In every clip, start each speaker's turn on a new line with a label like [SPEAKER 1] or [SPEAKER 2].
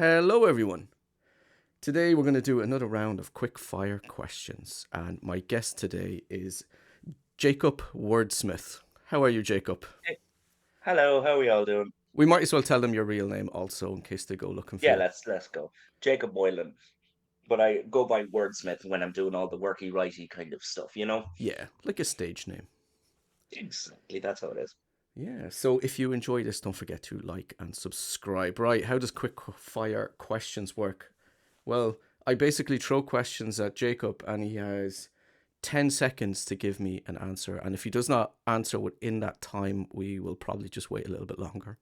[SPEAKER 1] Hello, everyone. Today we're going to do another round of quick fire questions, and my guest today is Jacob Wordsmith. How are you, Jacob?
[SPEAKER 2] Hey, hello, how are we all doing?
[SPEAKER 1] We might as well tell them your real name also in case they go looking for
[SPEAKER 2] Yeah,
[SPEAKER 1] you.
[SPEAKER 2] let's go. Jacob Boylan, but I go by Wordsmith when I'm doing all the worky righty kind of stuff, you know?
[SPEAKER 1] Yeah, like a stage name.
[SPEAKER 2] Exactly, that's how it is.
[SPEAKER 1] Yeah, so if you enjoy this, don't forget to like and subscribe. Right, how does quick fire questions work? Well, I basically throw questions at Jacob, and he has 10 seconds to give me an answer. And if he does not answer within that time, we will probably just wait a little bit longer.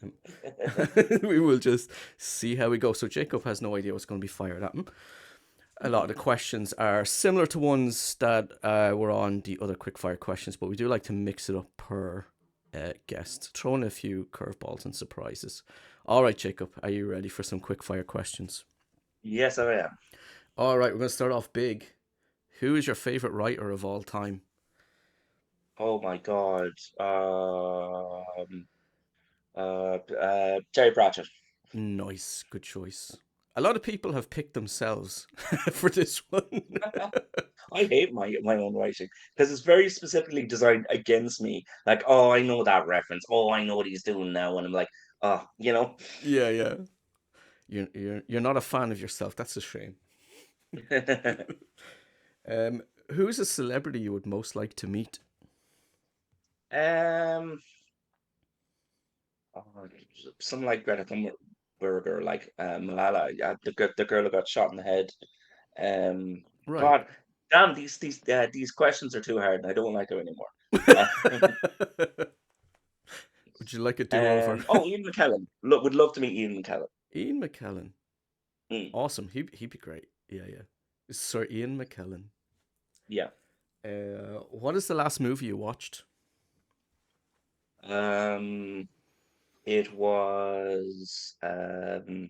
[SPEAKER 1] Um, we will just see how we go. So Jacob has no idea what's going to be fired at him. A lot of the questions are similar to ones that were on the other quickfire questions, but we do like to mix it up per guest, throw in a few curveballs and surprises. All right, Jacob, are you ready for some quickfire questions?
[SPEAKER 2] Yes, I am.
[SPEAKER 1] All right, we're going to start off big. Who is your favorite writer of all time?
[SPEAKER 2] Oh my God. Terry Pratchett.
[SPEAKER 1] Nice, good choice. A lot of people have picked themselves for this one.
[SPEAKER 2] I hate my own writing because it's very specifically designed against me. Like, oh, I know that reference. Oh, I know what he's doing now, and I'm like, oh, you know.
[SPEAKER 1] Yeah, yeah. You're not a fan of yourself. That's a shame. Um, who's a celebrity you would most like to meet?
[SPEAKER 2] Um, Oh, something like Greta Thunberg or like Malala, yeah, the girl who got shot in the head. Um,
[SPEAKER 1] Right.
[SPEAKER 2] God, damn, these questions are too hard, and I don't like them anymore. Uh,
[SPEAKER 1] Would you like a do-over?
[SPEAKER 2] oh, Ian McKellen. Look, would love to meet Ian McKellen.
[SPEAKER 1] Ian McKellen.
[SPEAKER 2] Mm,
[SPEAKER 1] Awesome. He'd be great. Yeah, yeah. Sir Ian McKellen.
[SPEAKER 2] yeah.
[SPEAKER 1] What is the last movie you watched?
[SPEAKER 2] Um, it was the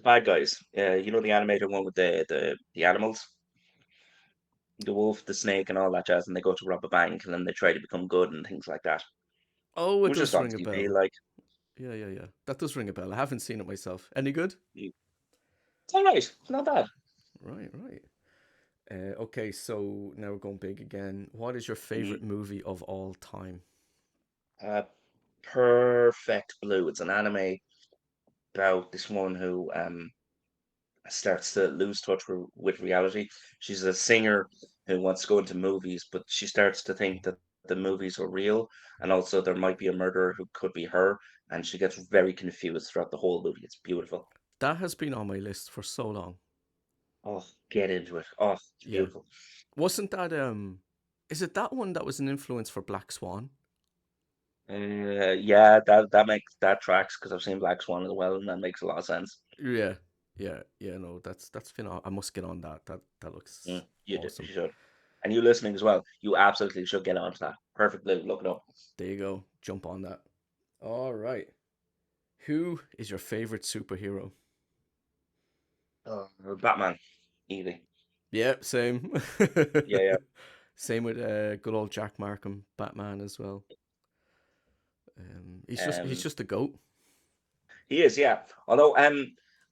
[SPEAKER 2] Bad Guys. You know the animated one with the animals, the wolf, the snake, and all that jazz, and they go to rob a bank, and then they try to become good and things like that.
[SPEAKER 1] Oh,
[SPEAKER 2] It
[SPEAKER 1] it
[SPEAKER 2] was just
[SPEAKER 1] does
[SPEAKER 2] on
[SPEAKER 1] ring a
[SPEAKER 2] TV,
[SPEAKER 1] bell.
[SPEAKER 2] like.
[SPEAKER 1] Yeah, yeah, yeah. That does ring a bell. I haven't seen it myself. Any good?
[SPEAKER 2] It's all right. It's not bad.
[SPEAKER 1] Right, right. Okay, so now we're going big again. What is your
[SPEAKER 2] Mhm.
[SPEAKER 1] favorite movie of all time?
[SPEAKER 2] Uh, Perfect Blue. It's an anime about this woman who starts to lose touch with reality. She's a singer who wants to go into movies, but she starts to think that the movies are real, and also there might be a murderer who could be her, and she gets very confused throughout the whole movie. It's beautiful.
[SPEAKER 1] That has been on my list for so long.
[SPEAKER 2] Oh, get into it. Oh, it's
[SPEAKER 1] Yeah.
[SPEAKER 2] beautiful.
[SPEAKER 1] Wasn't that is it that one that was an influence for Black Swan?
[SPEAKER 2] Yeah, that makes that tracks because I've seen Black Swan as well, and that makes a lot of sense.
[SPEAKER 1] Yeah. Yeah, yeah, no, that's been I must get on that. That looks
[SPEAKER 2] You
[SPEAKER 1] awesome.
[SPEAKER 2] should. And you listening as well, you absolutely should get onto that. Perfect Blue, look it up.
[SPEAKER 1] There you go. Jump on that. All right. Who is your favorite superhero?
[SPEAKER 2] Batman, easy.
[SPEAKER 1] Yeah, same.
[SPEAKER 2] Yeah, yeah.
[SPEAKER 1] Same with good old Jack Markham, Batman as well. He's
[SPEAKER 2] Um,
[SPEAKER 1] just a goat.
[SPEAKER 2] he is, yeah. Although,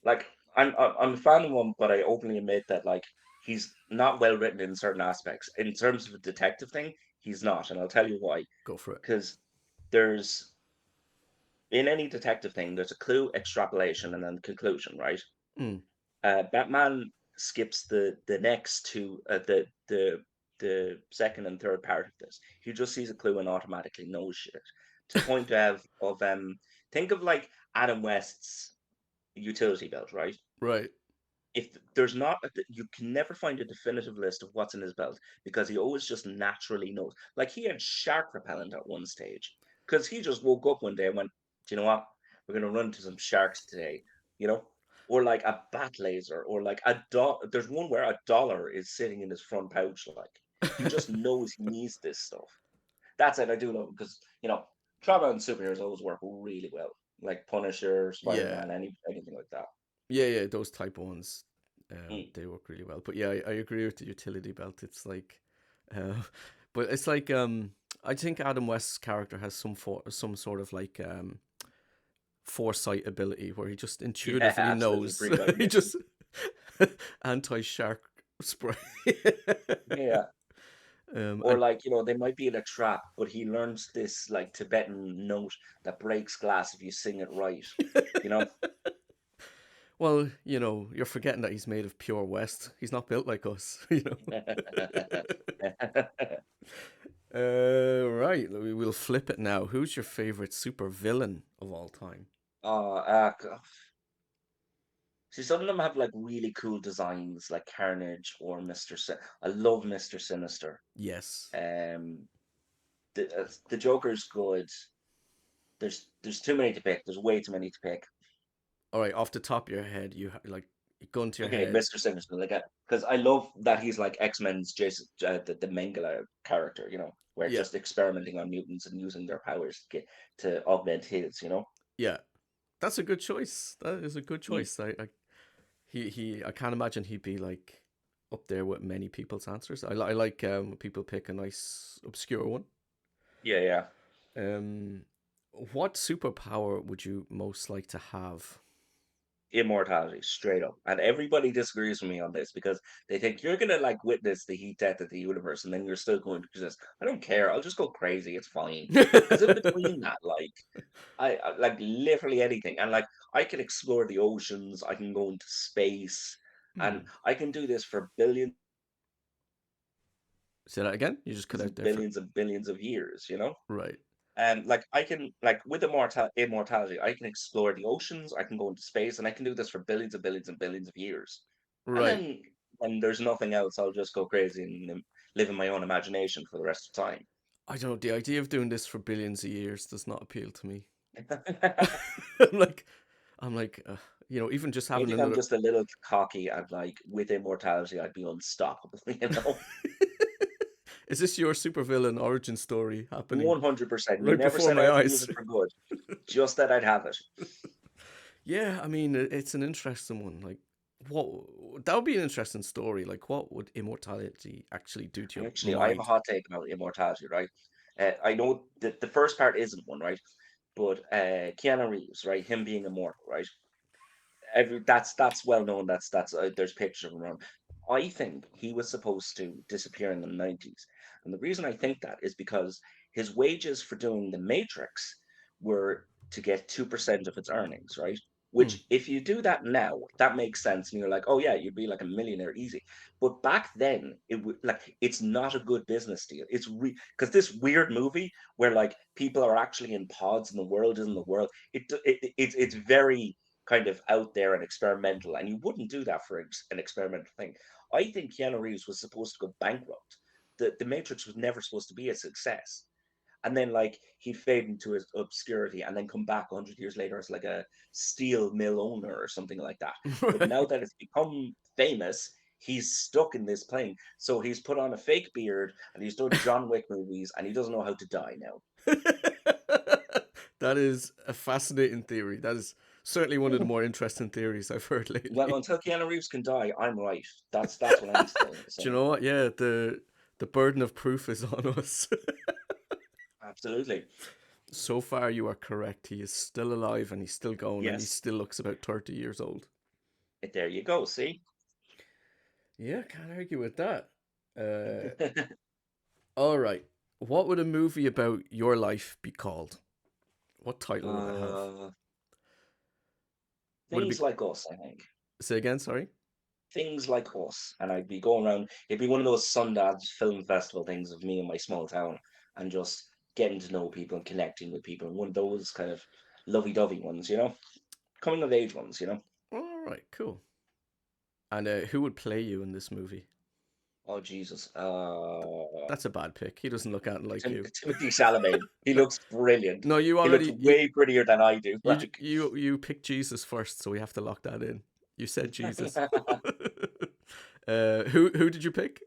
[SPEAKER 2] like I'm a fan of him, but I openly admit that like he's not well written in certain aspects. In terms of a detective thing, he's not, and I'll tell you why.
[SPEAKER 1] Go for it.
[SPEAKER 2] Because there's in any detective thing, there's a clue, extrapolation, and then conclusion, right?
[SPEAKER 1] Mm.
[SPEAKER 2] Batman skips the next two the second and third part of this. He just sees a clue and automatically knows shit. To the point of think of like Adam West's utility belt, right?
[SPEAKER 1] Right.
[SPEAKER 2] If there's not you can never find a definitive list of what's in his belt because he always just naturally knows. Like he had shark repellent at one stage because he just woke up one day and went, "Do you know what? We're gonna run into some sharks today," you know, or like a bat laser, or like a There's one where a dollar is sitting in his front pouch. Like he just knows he needs this stuff. That's it. I do love it because travel and superheroes always work really well. Like Punisher, Spider
[SPEAKER 1] Yeah.
[SPEAKER 2] Man, anything like that.
[SPEAKER 1] Yeah, yeah, those type of ones,
[SPEAKER 2] Mm.
[SPEAKER 1] they work really well. But yeah, I agree with the utility belt. It's like, uh, but it's like, I think Adam West's character has some sort of like, foresight ability where he just
[SPEAKER 2] Yeah,
[SPEAKER 1] intuitively
[SPEAKER 2] absolutely
[SPEAKER 1] knows. He
[SPEAKER 2] precognition.
[SPEAKER 1] just anti-shark spray.
[SPEAKER 2] Yeah. Or
[SPEAKER 1] And
[SPEAKER 2] like, they might be in a trap, but he learns this like Tibetan note that breaks glass if you sing it right. You know?
[SPEAKER 1] well, you're forgetting that he's made of pure West. He's not built like us. Right. We'll flip it now. Who's your favorite super villain of all time?
[SPEAKER 2] Oh, see, some of them have like really cool designs, like Carnage or I love Mr. Sinister.
[SPEAKER 1] Yes.
[SPEAKER 2] Um, the Joker's good. There's too many to pick. There's way too many to pick.
[SPEAKER 1] All right. Off the top of your head, like gun to your
[SPEAKER 2] Okay,
[SPEAKER 1] head.
[SPEAKER 2] Mr. Sinister, like, because I love that he's like X-Men's Jason, the Mengele character, where
[SPEAKER 1] Yeah.
[SPEAKER 2] just experimenting on mutants and using their powers to augment his.
[SPEAKER 1] Yeah. That's a good choice. That is a good
[SPEAKER 2] Mm,
[SPEAKER 1] choice. I can't imagine he'd be like up there with many people's answers. I like when people pick a nice obscure one.
[SPEAKER 2] yeah, yeah.
[SPEAKER 1] Um, what superpower would you most like to have?
[SPEAKER 2] Immortality, straight up. And everybody disagrees with me on this because they think you're gonna like witness the heat death of the universe, and then you're still going to exist. I don't care. I'll just go crazy. It's fine. Because in between that, like I like literally anything, and like I can explore the oceans. I can go into space, and
[SPEAKER 1] Hmm.
[SPEAKER 2] I can do this for billions
[SPEAKER 1] Say that again. You just cut out
[SPEAKER 2] and
[SPEAKER 1] there for
[SPEAKER 2] billions of years.
[SPEAKER 1] right,
[SPEAKER 2] And like I can like with immortality, I can explore the oceans, I can go into space, and I can do this for billions and billions and billions of years. And
[SPEAKER 1] right.
[SPEAKER 2] then when there's nothing else, I'll just go crazy and live in my own imagination for the rest of time.
[SPEAKER 1] I don't know. The idea of doing this for billions of years does not appeal to me.
[SPEAKER 2] Maybe
[SPEAKER 1] I'm like, I'm like, even just having
[SPEAKER 2] I'm
[SPEAKER 1] another.
[SPEAKER 2] just a little cocky and like with immortality, I'd be unstoppable, you know?
[SPEAKER 1] Is this your supervillain origin story happening
[SPEAKER 2] 100%. You
[SPEAKER 1] right
[SPEAKER 2] never
[SPEAKER 1] before
[SPEAKER 2] said
[SPEAKER 1] my
[SPEAKER 2] I'd use
[SPEAKER 1] eyes?
[SPEAKER 2] it for good, just that I'd have it.
[SPEAKER 1] Yeah, I mean, it's an interesting one. Like, what that would be an interesting story. Like, what would immortality actually do to your
[SPEAKER 2] Actually, I have a
[SPEAKER 1] mind?
[SPEAKER 2] hot take about immortality, right? I know that the first part isn't one, right? But Keanu Reeves, right? Him being immortal, right? That's well known. That's there's pictures of him around. I think he was supposed to disappear in the 90s, and the reason I think that is because his wages for doing the Matrix were to get 2% of its earnings, right?
[SPEAKER 1] Hmm.
[SPEAKER 2] Which, if you do that now, that makes sense, and you're like, oh yeah, you'd be like a millionaire easy. But back then, it would like it's not a good business deal. It's because this weird movie where like people are actually in pods and the world isn't the world. It's very kind of out there and experimental, and you wouldn't do that for an experimental thing. I think Keanu Reeves was supposed to go bankrupt. The Matrix was never supposed to be a success, and then like he'd fade into his obscurity and then come back 100 years later as like a steel mill owner or something like that. But now
[SPEAKER 1] Right.
[SPEAKER 2] that it's become famous, he's stuck in this plane. So he's put on a fake beard and he's done John Wick movies and he doesn't know how to die now.
[SPEAKER 1] That is a fascinating theory. That is certainly one of the
[SPEAKER 2] Hmm.
[SPEAKER 1] more interesting theories I've heard
[SPEAKER 2] Well,
[SPEAKER 1] lately.
[SPEAKER 2] until Keanu Reeves can die, I'm right. That's what I'm saying.
[SPEAKER 1] Do you
[SPEAKER 2] So
[SPEAKER 1] know what? Yeah, the burden of proof is on us.
[SPEAKER 2] absolutely.
[SPEAKER 1] So far, you are correct. He is still alive and he's still going and he
[SPEAKER 2] Yes.
[SPEAKER 1] still looks about 30 years old.
[SPEAKER 2] There you go. See?
[SPEAKER 1] Yeah, can't argue with that. Uh, all right. What would a movie about your life be called? What title would it have?
[SPEAKER 2] uh,
[SPEAKER 1] Would it
[SPEAKER 2] things
[SPEAKER 1] be.
[SPEAKER 2] like us, I think.
[SPEAKER 1] Say again, sorry?
[SPEAKER 2] Things like us. And I'd be going around, it'd be one of those Sundance Film Festival things of me in my small town and just getting to know people and connecting with people. And one of those kind of lovey dovey ones. Coming of age ones.
[SPEAKER 1] All right, cool. And who would play you in this movie?
[SPEAKER 2] Oh, Jesus.
[SPEAKER 1] That's a bad pick. He doesn't look out like you.
[SPEAKER 2] Timothy Chalamet. He looks brilliant.
[SPEAKER 1] No, you
[SPEAKER 2] He looks
[SPEAKER 1] already
[SPEAKER 2] way prettier than I do. Like,
[SPEAKER 1] you picked Jesus first, so we have to lock that in. You said Jesus. Who did you pick?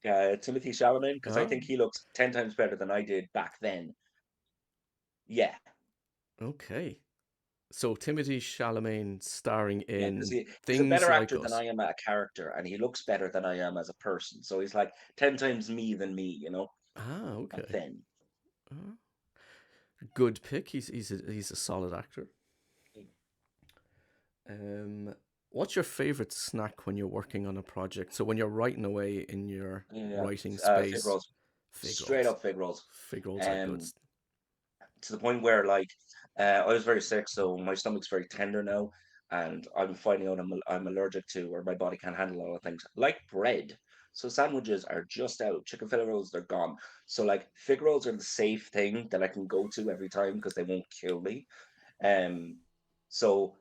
[SPEAKER 2] Timothy Chalamet, because I
[SPEAKER 1] Oh,
[SPEAKER 2] think he looks 10 times better than I did back then. Yeah,
[SPEAKER 1] okay. So Timothy Chalamet starring
[SPEAKER 2] yeah, because
[SPEAKER 1] in
[SPEAKER 2] he's a
[SPEAKER 1] Things
[SPEAKER 2] better
[SPEAKER 1] Like
[SPEAKER 2] actor than
[SPEAKER 1] Us.
[SPEAKER 2] I am at a character, and he looks better than I am as a person. So he's like 10 times me than me,
[SPEAKER 1] Ah,
[SPEAKER 2] back
[SPEAKER 1] okay.
[SPEAKER 2] then.
[SPEAKER 1] Ah, good pick. He's a solid actor. Um, what's your favorite snack when you're working on a project? So when you're writing away in your
[SPEAKER 2] Yeah,
[SPEAKER 1] writing
[SPEAKER 2] fig
[SPEAKER 1] space,
[SPEAKER 2] rolls,
[SPEAKER 1] fig
[SPEAKER 2] straight
[SPEAKER 1] rolls.
[SPEAKER 2] up fig rolls.
[SPEAKER 1] Fig rolls are good.
[SPEAKER 2] Um, to the point where like I was very sick, so my stomach's very tender now, and I'm finding out I'm allergic to, or my body can't handle a lot of things like bread. So sandwiches are just out. Chicken fillet rolls, they're gone. So like fig rolls are the safe thing that I can go to every time because they won't kill me. Um, so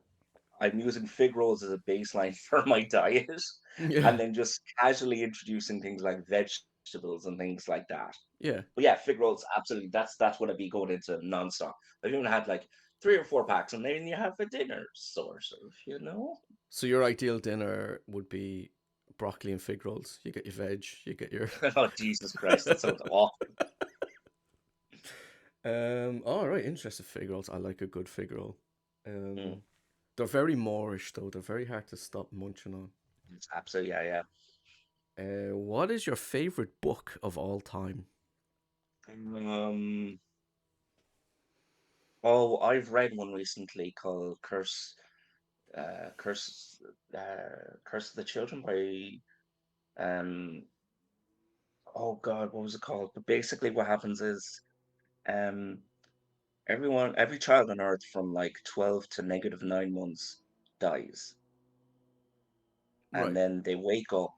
[SPEAKER 2] I'm using fig rolls as a baseline for my diet,
[SPEAKER 1] Yeah,
[SPEAKER 2] and then just casually introducing things like vegetables and things like that.
[SPEAKER 1] yeah.
[SPEAKER 2] But yeah, fig rolls, absolutely. That's what I'd be going into nonstop. I've even had like 3 or 4 packs, and then you have a dinner, sort of.
[SPEAKER 1] So your ideal dinner would be broccoli and fig rolls. You get your veg, you get your
[SPEAKER 2] Oh, Jesus Christ, that sounds awful.
[SPEAKER 1] all right, interesting fig rolls. I like a good fig roll.
[SPEAKER 2] Mm,
[SPEAKER 1] Um they're very Moorish though. They're very hard to stop munching on.
[SPEAKER 2] it's absolutely, yeah, yeah.
[SPEAKER 1] What is your favorite book of all time?
[SPEAKER 2] Um, oh, I've read one recently called Curse, Curse of the Children by um, oh God, what was it called? But basically, what happens is um, every child on Earth from like 12 to -9 months dies, and
[SPEAKER 1] Right.
[SPEAKER 2] then they wake up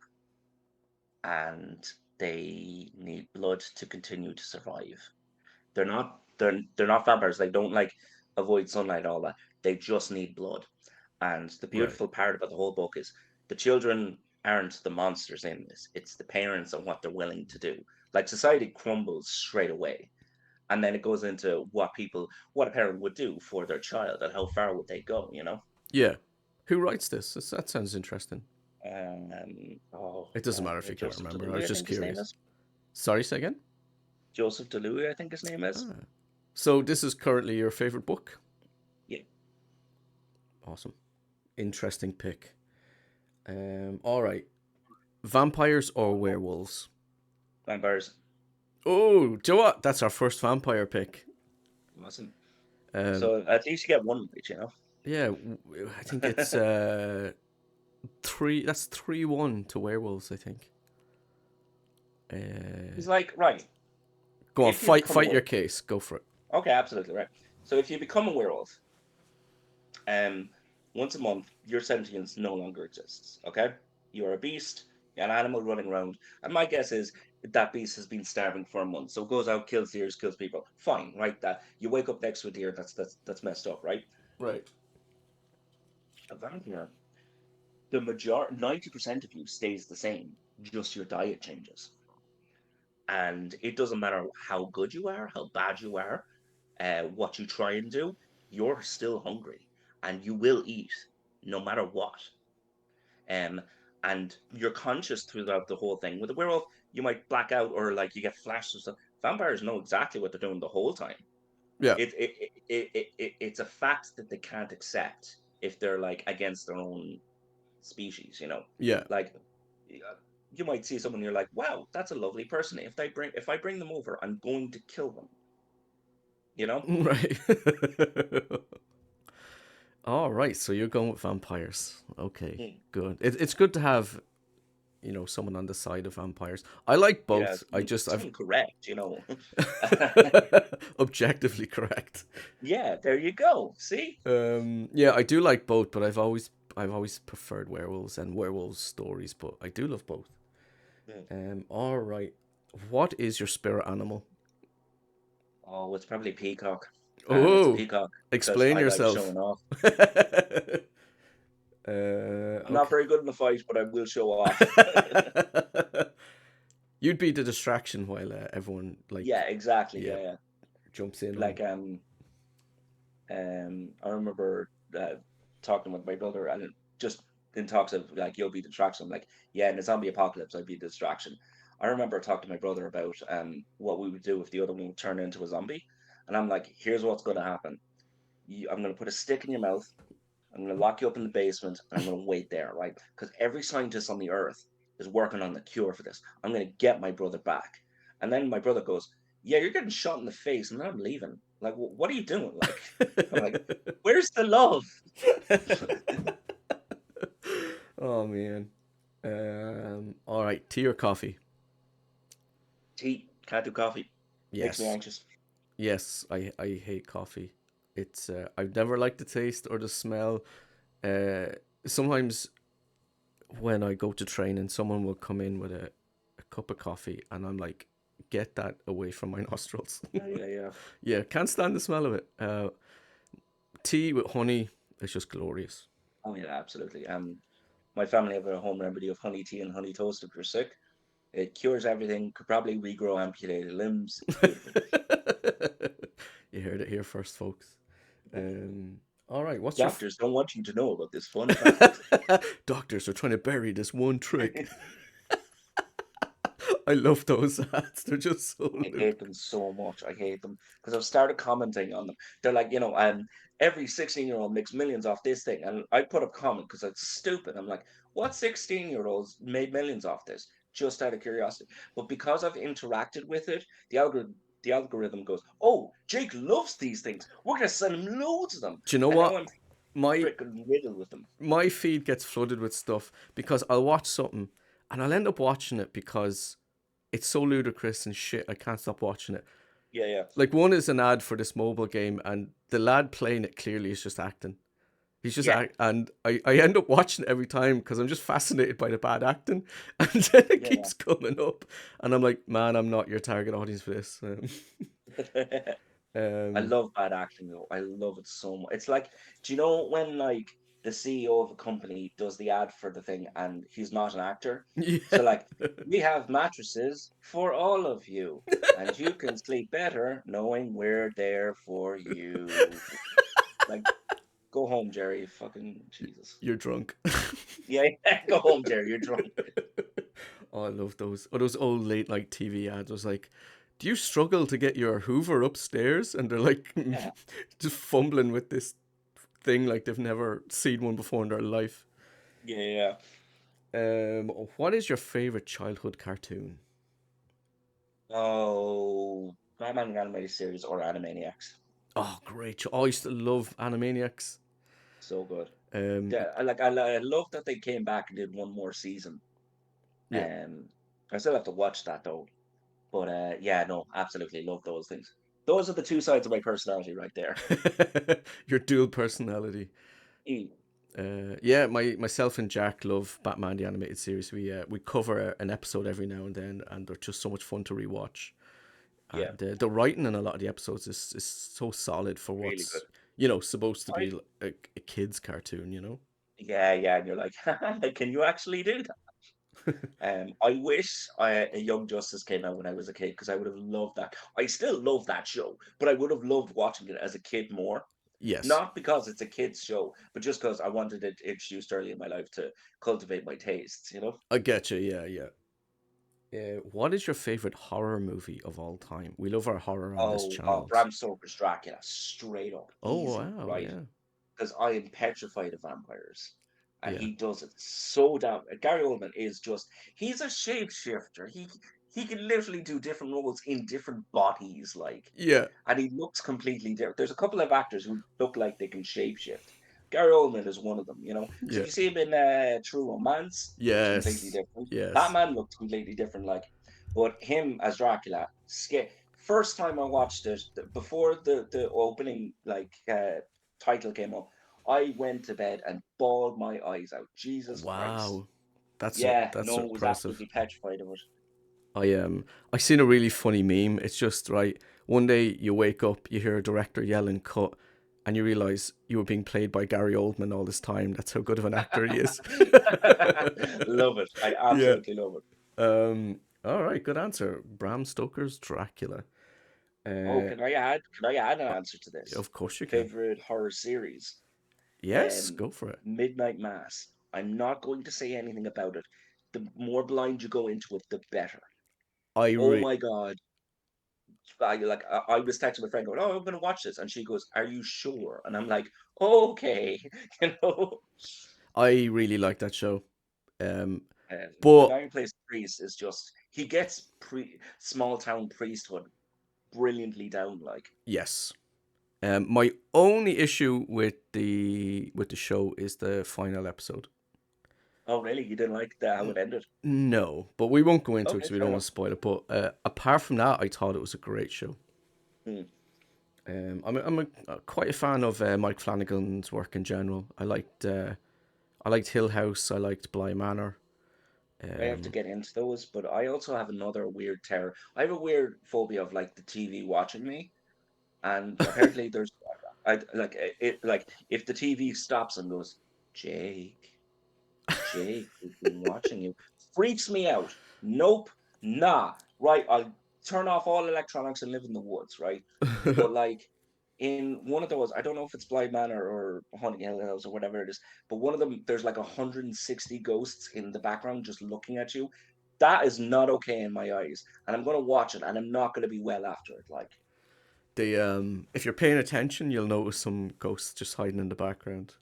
[SPEAKER 2] and they need blood to continue to survive. They're not vampires. They don't like avoid sunlight, all that. They just need blood. And the
[SPEAKER 1] Right.
[SPEAKER 2] beautiful part about the whole book is the children aren't the monsters in this. It's the parents and what they're willing to do. Like society crumbles straight away. And then it goes into what a parent would do for their child and how far would they go.
[SPEAKER 1] Yeah. Who writes this? That sounds interesting.
[SPEAKER 2] Oh,
[SPEAKER 1] It doesn't matter if you can't
[SPEAKER 2] Joseph
[SPEAKER 1] remember. I
[SPEAKER 2] DeLuy,
[SPEAKER 1] was
[SPEAKER 2] I
[SPEAKER 1] just
[SPEAKER 2] think his name
[SPEAKER 1] curious.
[SPEAKER 2] is.
[SPEAKER 1] Sorry, say again?
[SPEAKER 2] Joseph DeLuy, I think his name is.
[SPEAKER 1] Ah. So this is currently your favorite book?
[SPEAKER 2] Yeah,
[SPEAKER 1] Awesome. Interesting pick. All right. Vampires or werewolves?
[SPEAKER 2] vampires.
[SPEAKER 1] Oh, do you know what? That's our first vampire pick.
[SPEAKER 2] Awesome.
[SPEAKER 1] Um,
[SPEAKER 2] So at least you get one right?
[SPEAKER 1] yeah, I think it's three. That's 3-1 to werewolves. I think. Uh,
[SPEAKER 2] He's like, right,
[SPEAKER 1] go on,
[SPEAKER 2] if you
[SPEAKER 1] fight,
[SPEAKER 2] become a
[SPEAKER 1] fight your
[SPEAKER 2] werewolf,
[SPEAKER 1] case. Go for it.
[SPEAKER 2] okay, absolutely right. So if you become a werewolf, um, once a month, your sentience no longer exists. Okay, you are a beast, you're an animal running around, and my guess is that beast has been starving for a month, so it goes out, kills deers, kills people. Fine, right? That you wake up next to a deer, that's messed up, right?
[SPEAKER 1] Right.
[SPEAKER 2] A vampire, the majority, 90% of you stays the same, just your diet changes. And it doesn't matter how good you are, how bad you are, what you try and do, you're still hungry and you will eat no matter what. Um, and you're conscious throughout the whole thing. With a werewolf, you might black out or like you get flashes of stuff. Vampires know exactly what they're doing the whole time.
[SPEAKER 1] Yeah.
[SPEAKER 2] It's a fact that they can't accept if they're like against their own species.
[SPEAKER 1] Yeah.
[SPEAKER 2] Like you might see someone, you're like, wow, that's a lovely person. If I bring them over, I'm going to kill them. You know?
[SPEAKER 1] Right. All right. So you're going with vampires. Okay.
[SPEAKER 2] Mm.
[SPEAKER 1] Good. It's good to have someone on the side of vampires. I like
[SPEAKER 2] Yeah,
[SPEAKER 1] both. I've
[SPEAKER 2] someone correct.
[SPEAKER 1] objectively correct.
[SPEAKER 2] Yeah, there you go. See?
[SPEAKER 1] Yeah, I do like both, but I've always preferred werewolves and werewolves stories, but I do love both.
[SPEAKER 2] Mm.
[SPEAKER 1] All right. What is your spirit animal?
[SPEAKER 2] Oh, it's probably peacock, and it's a
[SPEAKER 1] Oh,
[SPEAKER 2] peacock because
[SPEAKER 1] explain
[SPEAKER 2] I like
[SPEAKER 1] yourself.
[SPEAKER 2] showing off. I'm not
[SPEAKER 1] Okay.
[SPEAKER 2] very good in the fight, but I will show off.
[SPEAKER 1] You'd be the distraction while everyone
[SPEAKER 2] Yeah, exactly.
[SPEAKER 1] yeah,
[SPEAKER 2] Yeah, yeah.
[SPEAKER 1] jumps in on.
[SPEAKER 2] Like I remember talking with my brother, and just in talks of like you'll be the distraction. I'm like, yeah, in a zombie apocalypse, I'd be the distraction. I remember talking to my brother about what we would do if the other one would turn into a zombie, and I'm like, here's what's going to happen. I'm going to put a stick in your mouth. I'm going to lock you up in the basement, and I'm going to wait there, right? Because every scientist on the earth is working on the cure for this. I'm going to get my brother back. And then my brother goes, yeah, you're getting shot in the face, and then I'm leaving. Like, what are you doing? Like, I'm like, where's the love?
[SPEAKER 1] Tea or coffee?
[SPEAKER 2] Tea. Can't do coffee. Makes me
[SPEAKER 1] Yes.
[SPEAKER 2] anxious.
[SPEAKER 1] Yes, I hate coffee. It's I've never liked the taste or the smell. Uh, Sometimes when I go to train and someone will come in with a cup of coffee and I'm like, get that away from my nostrils.
[SPEAKER 2] Yeah, yeah, yeah.
[SPEAKER 1] Yeah, can't stand the smell of it. Tea with honey is just glorious.
[SPEAKER 2] Oh yeah, absolutely. My family have a home remedy of honey tea and honey toast if you're sick. It cures everything. Could probably regrow amputated limbs. It's beautiful.
[SPEAKER 1] You heard it here first, folks. Um, all right, what's your
[SPEAKER 2] Doctors don't want you to know about this fun fact.
[SPEAKER 1] doctors are trying to bury this one trick. I love those ads. They're just so
[SPEAKER 2] I
[SPEAKER 1] ludicrous.
[SPEAKER 2] hate them so much. I hate them because I've started commenting on them. They're like, every 16-year-old makes millions off this thing. And I put a comment because it's stupid. I'm like, what 16-year-olds made millions off this? Just out of curiosity. But because I've interacted with it, the algorithm goes, oh, Jake loves these things. We're gonna send him loads of them.
[SPEAKER 1] Do you know
[SPEAKER 2] And now
[SPEAKER 1] what?
[SPEAKER 2] I'm
[SPEAKER 1] My
[SPEAKER 2] freaking riddled with them.
[SPEAKER 1] my feed gets flooded with stuff because I'll watch something and I'll end up watching it because it's so ludicrous and shit. I can't stop watching it.
[SPEAKER 2] Yeah, yeah.
[SPEAKER 1] Like one is an ad for this mobile game, and the lad playing it clearly is just acting. He's just
[SPEAKER 2] Yeah,
[SPEAKER 1] and I end up watching it every time because I'm just fascinated by the bad acting, and then it
[SPEAKER 2] yeah,
[SPEAKER 1] keeps coming up, and I'm like, man, I'm not your target audience for this.
[SPEAKER 2] yeah. I
[SPEAKER 1] Um,
[SPEAKER 2] love bad acting though. I love it so much. It's like, do you know when like the CEO of a company does the ad for the thing and he's not an actor?
[SPEAKER 1] yeah,
[SPEAKER 2] So like, we have mattresses for all of you, and you can sleep better knowing we're there for you. Like, go home, Jerry. Fucking Jesus.
[SPEAKER 1] you're drunk.
[SPEAKER 2] Yeah, go home, Jerry. You're drunk.
[SPEAKER 1] Oh, I love those. Oh, those old late night TV ads. I was like, do you struggle to get your Hoover upstairs? And they're like
[SPEAKER 2] Yeah.
[SPEAKER 1] just fumbling with this thing like they've never seen one before in their life.
[SPEAKER 2] Yeah, yeah.
[SPEAKER 1] What is your favorite childhood cartoon?
[SPEAKER 2] Oh, Batman the animated series or Animaniacs.
[SPEAKER 1] Oh, great! I used to love Animaniacs.
[SPEAKER 2] So good.
[SPEAKER 1] Um,
[SPEAKER 2] Yeah, I love that they came back and did one more season.
[SPEAKER 1] yeah,
[SPEAKER 2] Um, I still have to watch that though. But yeah, no, absolutely love those things. Those are the two sides of my personality right there.
[SPEAKER 1] your dual personality.
[SPEAKER 2] Mm.
[SPEAKER 1] Yeah, myself and Jack love Batman the animated series. We cover an episode every now and then, and they're just so much fun to rewatch.
[SPEAKER 2] Yeah,
[SPEAKER 1] And the writing in a lot of the episodes is so solid for
[SPEAKER 2] really good.
[SPEAKER 1] what's supposed to
[SPEAKER 2] I
[SPEAKER 1] be a kids cartoon.
[SPEAKER 2] Yeah, yeah, and you're like, can you actually do that? I wish a Young Justice came out when I was a kid because I would have loved that. I still love that show, but I would have loved watching it as a kid more.
[SPEAKER 1] Yes,
[SPEAKER 2] Not because it's a kids show, but just because I wanted it introduced early in my life to cultivate my tastes.
[SPEAKER 1] I get you. Yeah, yeah. What is your favorite horror movie of all time? We love our horror on this
[SPEAKER 2] Oh,
[SPEAKER 1] channel.
[SPEAKER 2] Bram Stoker's Dracula, straight up,
[SPEAKER 1] Oh
[SPEAKER 2] easy,
[SPEAKER 1] wow,
[SPEAKER 2] right?
[SPEAKER 1] yeah,
[SPEAKER 2] Because I am petrified of vampires. And
[SPEAKER 1] yeah,
[SPEAKER 2] he does it so damn. Gary Oldman is he's a shapeshifter. He can literally do different roles in different bodies, like,
[SPEAKER 1] yeah,
[SPEAKER 2] and he looks completely different. There's a couple of actors who look like they can shapeshift. Gary Oldman is one of them. Because
[SPEAKER 1] yeah.
[SPEAKER 2] if you see him in True Romance, looks completely
[SPEAKER 1] Yes,
[SPEAKER 2] different.
[SPEAKER 1] yes.
[SPEAKER 2] Batman looks completely different, like, but him as Dracula, first time I watched it, before the opening like title came up, I went to bed and bawled my eyes out. Jesus Christ.
[SPEAKER 1] Wow, that's
[SPEAKER 2] Yeah,
[SPEAKER 1] that's
[SPEAKER 2] no, was
[SPEAKER 1] impressive.
[SPEAKER 2] absolutely petrified of it.
[SPEAKER 1] I seen a really funny meme. It's just right. One day you wake up, you hear a director yelling "cut," and you realize you were being played by Gary Oldman all this time. That's how good of an actor he is.
[SPEAKER 2] Love it. I
[SPEAKER 1] Yeah.
[SPEAKER 2] absolutely love it.
[SPEAKER 1] All right. Good answer. Bram Stoker's Dracula.
[SPEAKER 2] Oh,
[SPEAKER 1] Uh.
[SPEAKER 2] can I add an answer to this?
[SPEAKER 1] Of course you can.
[SPEAKER 2] Favorite horror series?
[SPEAKER 1] Yes.
[SPEAKER 2] Um,
[SPEAKER 1] Go for it.
[SPEAKER 2] Midnight Mass. I'm not going to say anything about it. The more blind you go into it, the better.
[SPEAKER 1] I
[SPEAKER 2] Oh
[SPEAKER 1] re-
[SPEAKER 2] my God. I was texting my friend going, "Oh, I'm going to watch this," and she goes, "Are you sure?" And I'm like, "Okay," you know.
[SPEAKER 1] I really like that show. Um.
[SPEAKER 2] The
[SPEAKER 1] But
[SPEAKER 2] guy who plays the priest is just he gets small town priesthood brilliantly down. Like,
[SPEAKER 1] yes. My only issue with the show is the final episode.
[SPEAKER 2] Oh, really? You didn't like that how
[SPEAKER 1] N-
[SPEAKER 2] it ended?
[SPEAKER 1] No, but we won't go into it
[SPEAKER 2] Okay,
[SPEAKER 1] because we
[SPEAKER 2] fair
[SPEAKER 1] don't want
[SPEAKER 2] enough.
[SPEAKER 1] to spoil it. But apart from that, I thought it was a great show.
[SPEAKER 2] Hmm.
[SPEAKER 1] Quite a fan of Mike Flanagan's work in general. I liked Hill House. I liked Bly Manor.
[SPEAKER 2] I have to
[SPEAKER 1] Um,
[SPEAKER 2] get into those, but I also have another weird terror. I have a weird phobia of like the TV watching me, and apparently there's I like it like if the TV stops and goes, Jake, Jake, we've been watching you. Freaks me out. Nope. Nah. Right. I'll turn off all electronics and live in the woods, right? But like in one of those, I don't know if it's Bly Manor or Haunting Hill House or whatever it is, but one of them, there's like 160 ghosts in the background just looking at you. That is not okay in my eyes. And I'm gonna watch it and I'm not gonna be well after it. Like,
[SPEAKER 1] if you're paying attention, you'll notice some ghosts just hiding in the background.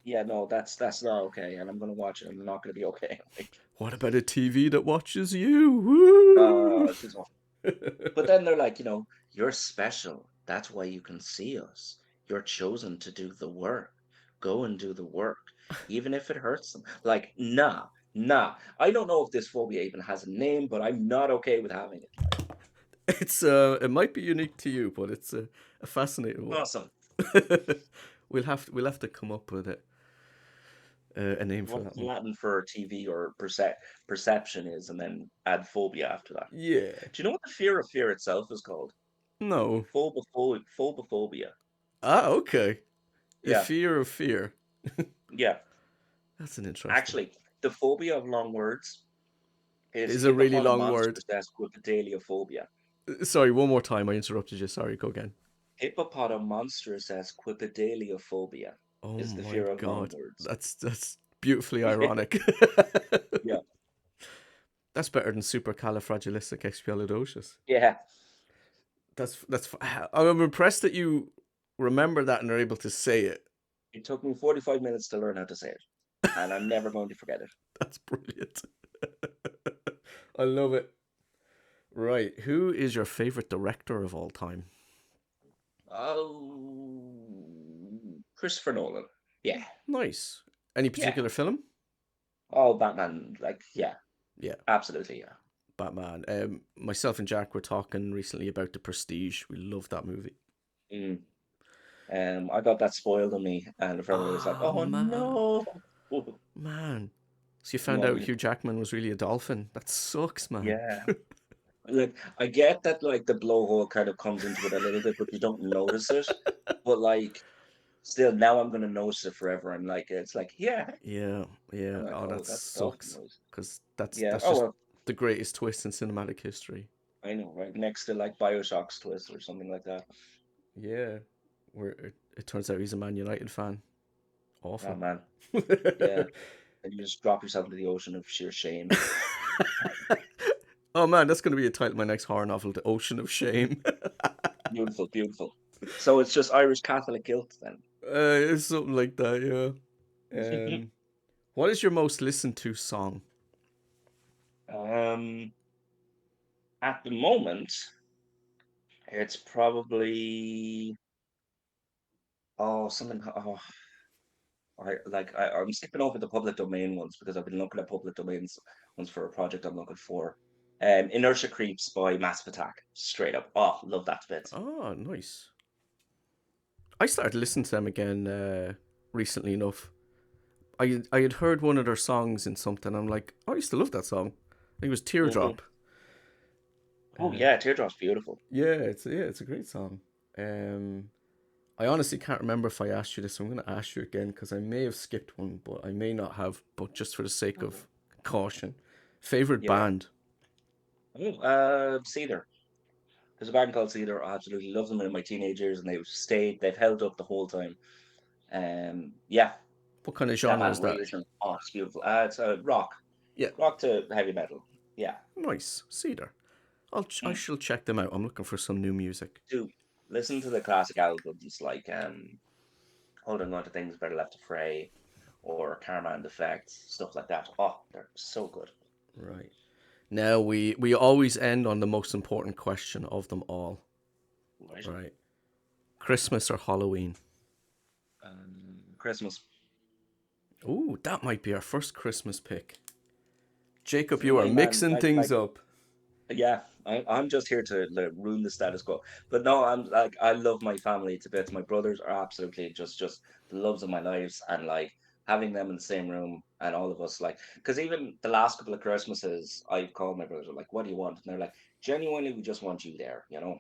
[SPEAKER 2] yeah, no, that's not okay. And I'm gonna watch it and I'm not gonna be okay. Like,
[SPEAKER 1] What about a TV that watches you? Woo!
[SPEAKER 2] it's awful. But then they're like, you're special. That's why you can see us. You're chosen to do the work. Go and do the work, even if it hurts them. Like, nah, nah. I don't know if this phobia even has a name, but I'm not okay with having it. Like,
[SPEAKER 1] It might be unique to you, but it's a fascinating one.
[SPEAKER 2] awesome.
[SPEAKER 1] We'll have to come up with a name for
[SPEAKER 2] What's
[SPEAKER 1] that one.
[SPEAKER 2] Latin for TV or perception is, and then add phobia after that.
[SPEAKER 1] Yeah.
[SPEAKER 2] Do you know what the fear of fear itself is called?
[SPEAKER 1] No.
[SPEAKER 2] Phobophobia.
[SPEAKER 1] Ah, okay. The
[SPEAKER 2] Yeah,
[SPEAKER 1] fear of fear.
[SPEAKER 2] yeah.
[SPEAKER 1] That's an interesting.
[SPEAKER 2] Actually, the phobia of long words is
[SPEAKER 1] It's a really long word.
[SPEAKER 2] hippopotamonstrous-quipedaliophobia.
[SPEAKER 1] Sorry, one more time. I interrupted you. Sorry, go again.
[SPEAKER 2] Hippopotomonstrous-quipedaliophobia
[SPEAKER 1] Oh
[SPEAKER 2] is the
[SPEAKER 1] my
[SPEAKER 2] fear of long
[SPEAKER 1] god.
[SPEAKER 2] words.
[SPEAKER 1] That's beautifully ironic.
[SPEAKER 2] Yeah,
[SPEAKER 1] That's better than supercalifragilisticexpialidocious.
[SPEAKER 2] yeah.
[SPEAKER 1] That's. I'm impressed that you remember that and are able to say it.
[SPEAKER 2] It took me 45 minutes to learn how to say it, and I'm never going to forget it.
[SPEAKER 1] That's brilliant. I love it. Right. Who is your favorite director of all time?
[SPEAKER 2] Oh, Christopher Nolan. Yeah,
[SPEAKER 1] Nice. Any
[SPEAKER 2] yeah.
[SPEAKER 1] particular film?
[SPEAKER 2] Oh, Batman. Like, yeah,
[SPEAKER 1] Yeah,
[SPEAKER 2] absolutely, yeah.
[SPEAKER 1] Batman. Myself and Jack were talking recently about The Prestige. We love that movie.
[SPEAKER 2] Mm. I got that spoiled on me, and the friend was like,
[SPEAKER 1] Oh
[SPEAKER 2] "Oh
[SPEAKER 1] man,
[SPEAKER 2] no!"
[SPEAKER 1] man. So you found
[SPEAKER 2] No,
[SPEAKER 1] out Hugh Jackman was really a dolphin. That sucks, man.
[SPEAKER 2] yeah. Like, I get that, like, the blowhole kind of comes into it a little bit, but you don't notice it. But, like, still, now I'm gonna notice it forever, and, like, it's like, "Yeah."
[SPEAKER 1] Yeah, yeah.
[SPEAKER 2] I'm like,
[SPEAKER 1] Oh, that
[SPEAKER 2] "Oh, that's a dolphin
[SPEAKER 1] sucks.
[SPEAKER 2] noise."
[SPEAKER 1] Because that's
[SPEAKER 2] Yeah.
[SPEAKER 1] that's
[SPEAKER 2] Oh,
[SPEAKER 1] just
[SPEAKER 2] well,
[SPEAKER 1] the greatest twist in cinematic history.
[SPEAKER 2] I know, right? Next to, like, BioShock's twist or something like that.
[SPEAKER 1] Yeah. Where it turns out he's a Man United fan.
[SPEAKER 2] Oh,
[SPEAKER 1] Awful.
[SPEAKER 2] man. Yeah. And you just drop yourself into the ocean of sheer shame.
[SPEAKER 1] Oh man, that's going to be a title of my next horror novel, The Ocean of Shame.
[SPEAKER 2] Beautiful, beautiful. So it's just Irish Catholic guilt then.
[SPEAKER 1] It's something like that, yeah. What is your most listened to song?
[SPEAKER 2] Um, at the moment, it's probably something. I'm skipping over the public domain ones because I've been looking at public domains ones for a project I'm looking for. Inertia Creeps by Massive Attack. Straight up. Oh, love that bit.
[SPEAKER 1] Oh, nice. I started listening to them again recently enough. I had heard one of their songs in something. I'm like, oh, I used to love that song. I think it was
[SPEAKER 2] Hmm.
[SPEAKER 1] Teardrop.
[SPEAKER 2] Oh yeah, Teardrop's beautiful.
[SPEAKER 1] Yeah, it's a great song. I honestly can't remember if I asked you this. So I'm going to ask you again because I may have skipped one, but I may not have. But just for the sake of caution, favorite
[SPEAKER 2] Yeah.
[SPEAKER 1] band.
[SPEAKER 2] Oh, Cedar. There's a band called Cedar. I absolutely love them in my teenage years, and they've held up the whole time. Yeah,
[SPEAKER 1] What kind of
[SPEAKER 2] that
[SPEAKER 1] genre is
[SPEAKER 2] band
[SPEAKER 1] that?
[SPEAKER 2] really is. Oh, it's beautiful. It's rock,
[SPEAKER 1] Yeah,
[SPEAKER 2] rock to heavy metal. Yeah.
[SPEAKER 1] nice. Cedar. I
[SPEAKER 2] Mm.
[SPEAKER 1] shall check them out. I'm looking for some new music.
[SPEAKER 2] Do listen to the classic albums like Holding On to Things Better Left to Fray or Karma and Effect, stuff like that. Oh, they're so good.
[SPEAKER 1] Right. Now we always end on the most important question of them all.
[SPEAKER 2] Right.
[SPEAKER 1] Right. Christmas or Halloween?
[SPEAKER 2] Christmas.
[SPEAKER 1] Ooh, that might be our first Christmas pick. Jacob, you are
[SPEAKER 2] Hey man,
[SPEAKER 1] mixing things up.
[SPEAKER 2] yeah, I'm just here to ruin the status quo. But no, I'm like I love my family to bits. My brothers are absolutely just the loves of my lives, and like having them in the same room and all of us like because even the last couple of Christmases, I've called my brothers like, "What do you want?" And they're like, "Genuinely, we just want you there," you know.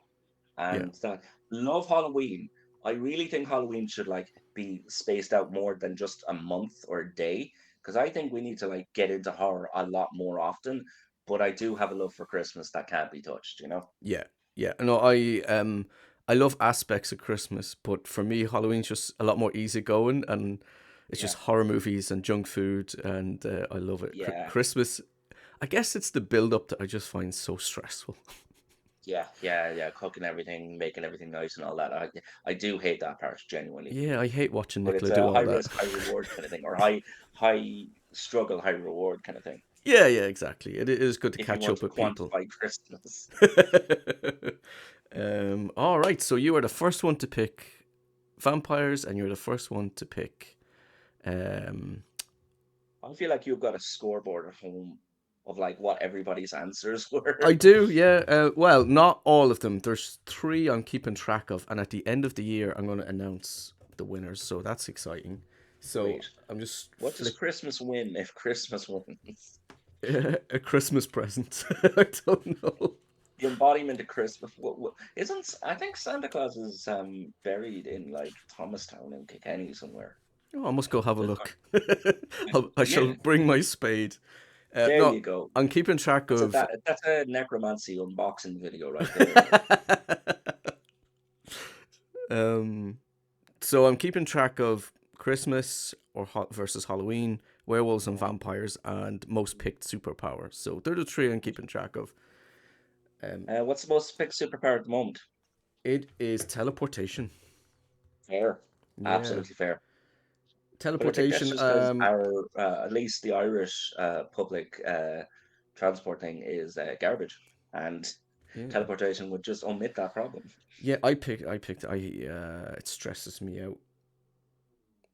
[SPEAKER 1] Yeah.
[SPEAKER 2] And that love Halloween. I really think Halloween should like be spaced out more than just a month or a day because I think we need to like get into horror a lot more often. But I do have a love for Christmas that can't be touched, you know?
[SPEAKER 1] Yeah, yeah. No, I love aspects of Christmas, but for me, Halloween's just a lot more easygoing, and it's just
[SPEAKER 2] Yeah,
[SPEAKER 1] horror movies and junk food, and I love it.
[SPEAKER 2] yeah,
[SPEAKER 1] Christmas, I guess it's the build up that I just find so stressful.
[SPEAKER 2] yeah. Cooking everything, making everything nice and all that. I do hate that part genuinely.
[SPEAKER 1] Yeah, I hate watching
[SPEAKER 2] But it's
[SPEAKER 1] Nicola do
[SPEAKER 2] a high
[SPEAKER 1] all that.
[SPEAKER 2] risk, high reward kind of thing, or high struggle, high reward kind of thing.
[SPEAKER 1] Yeah, yeah, exactly. It is good to
[SPEAKER 2] If you
[SPEAKER 1] catch
[SPEAKER 2] want
[SPEAKER 1] up
[SPEAKER 2] to
[SPEAKER 1] with people.
[SPEAKER 2] quantify Christmas.
[SPEAKER 1] All right, so you are the first one to pick vampires, and you're the first one to pick. Um,
[SPEAKER 2] I feel like you've got a scoreboard at home of like what everybody's answers
[SPEAKER 1] I
[SPEAKER 2] were.
[SPEAKER 1] do, yeah. Well, not all of them. There's three I'm keeping track of, and at the end of the year, I'm going to announce the winners. So that's exciting. So
[SPEAKER 2] Wait,
[SPEAKER 1] I'm just
[SPEAKER 2] what does
[SPEAKER 1] flick
[SPEAKER 2] Christmas win if Christmas wins?
[SPEAKER 1] a Christmas present. I don't know.
[SPEAKER 2] The embodiment of Christmas. I think Santa Claus is buried in like Thomastown in Kilkenny somewhere.
[SPEAKER 1] Oh, I must go have a
[SPEAKER 2] The
[SPEAKER 1] look.
[SPEAKER 2] car-
[SPEAKER 1] I shall
[SPEAKER 2] Yeah,
[SPEAKER 1] bring my spade.
[SPEAKER 2] there
[SPEAKER 1] No,
[SPEAKER 2] you go.
[SPEAKER 1] I'm keeping track of.
[SPEAKER 2] That's a necromancy unboxing video right there. Like,
[SPEAKER 1] um, so I'm keeping track of Christmas versus Halloween, werewolves and
[SPEAKER 2] mhm.
[SPEAKER 1] vampires, and most picked superpowers. So they're the three I'm keeping track of.
[SPEAKER 2] What's the most picked superpower at the moment?
[SPEAKER 1] It is teleportation.
[SPEAKER 2] Fair,
[SPEAKER 1] Yeah,
[SPEAKER 2] absolutely fair. But I think that's
[SPEAKER 1] teleportation.
[SPEAKER 2] just because our, at least the Irish public transport thing is garbage, and
[SPEAKER 1] Yeah,
[SPEAKER 2] teleportation would just omit that problem.
[SPEAKER 1] yeah. I picked. It stresses me out.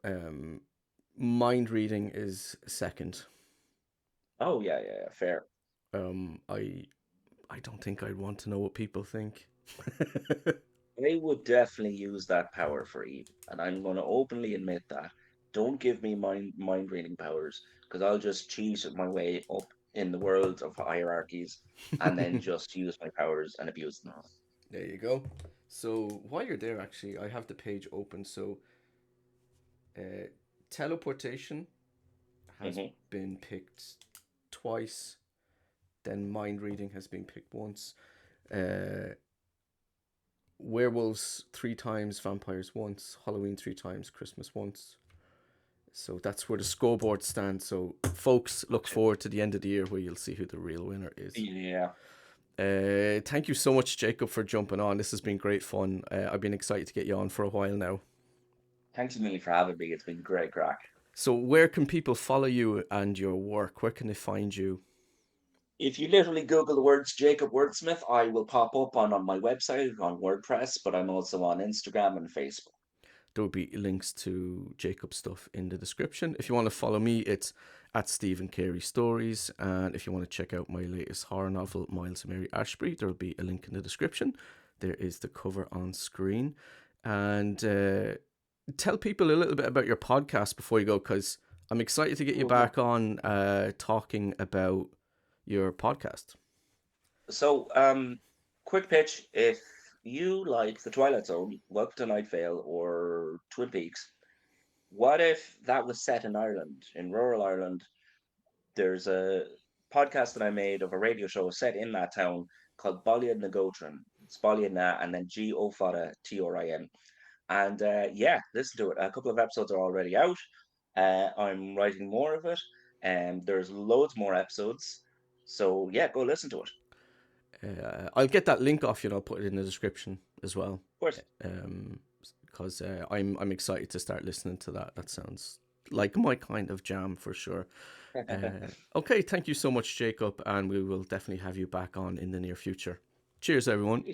[SPEAKER 1] Um, mind reading is second.
[SPEAKER 2] Oh yeah, fair.
[SPEAKER 1] I don't think I'd want to know what people think.
[SPEAKER 2] They would definitely use that power for evil, and I'm going to openly admit that. Don't give me mind reading powers, because I'll just cheat my way up in the world of hierarchies, and then just use my powers and abuse them.
[SPEAKER 1] There you go. So while you're there, actually, I have the page open. So uh, teleportation has
[SPEAKER 2] Hmm.
[SPEAKER 1] been picked twice. Then mind reading has been picked once. Uh, werewolves three times, vampires once, Halloween three times, Christmas once. So that's where the scoreboard stands. So folks, look
[SPEAKER 2] Gotcha.
[SPEAKER 1] forward to the end of the year where you'll see who the real winner is.
[SPEAKER 2] Yeah.
[SPEAKER 1] Thank you so much, Jacob, for jumping on. This has been great fun. I've been excited to get you on for a while now.
[SPEAKER 2] Thanks a million for having me. It's been great crack.
[SPEAKER 1] So, where can people follow you and your work? Where can they find you?
[SPEAKER 2] If you literally Google the words Jacob Wordsmith, I will pop up on my website on WordPress, but I'm also on Instagram and Facebook.
[SPEAKER 1] There will be links to Jacob's stuff in the description. If you want to follow me, it's at Stephen Carey Stories. And if you want to check out my latest horror novel, Miles and Mary Ashbury, there will be a link in the description. There is the cover on screen. And tell people a little bit about your podcast before you go, because I'm excited to get you
[SPEAKER 2] Oh, yeah.
[SPEAKER 1] back on talking about your podcast.
[SPEAKER 2] So, quick pitch. If you like The Twilight Zone, Welcome to Night Vale, or Twin Peaks, what if that was set in Ireland, in rural Ireland? There's a podcast that I made of a radio show set in that town called Balliad na Gotran. It's Balliad na and then G O Fada Torin. And yeah, listen to it. A couple of episodes are already out. I'm writing more of it, and there's loads more episodes. So yeah, go listen to it.
[SPEAKER 1] I'll get that link off you and I'll put it in the description as well.
[SPEAKER 2] Of course.
[SPEAKER 1] Um, because I'm excited to start listening to that. That sounds like my kind of jam for sure. Okay, thank you so much, Jacob, and we will definitely have you back on in the near future. Cheers, everyone.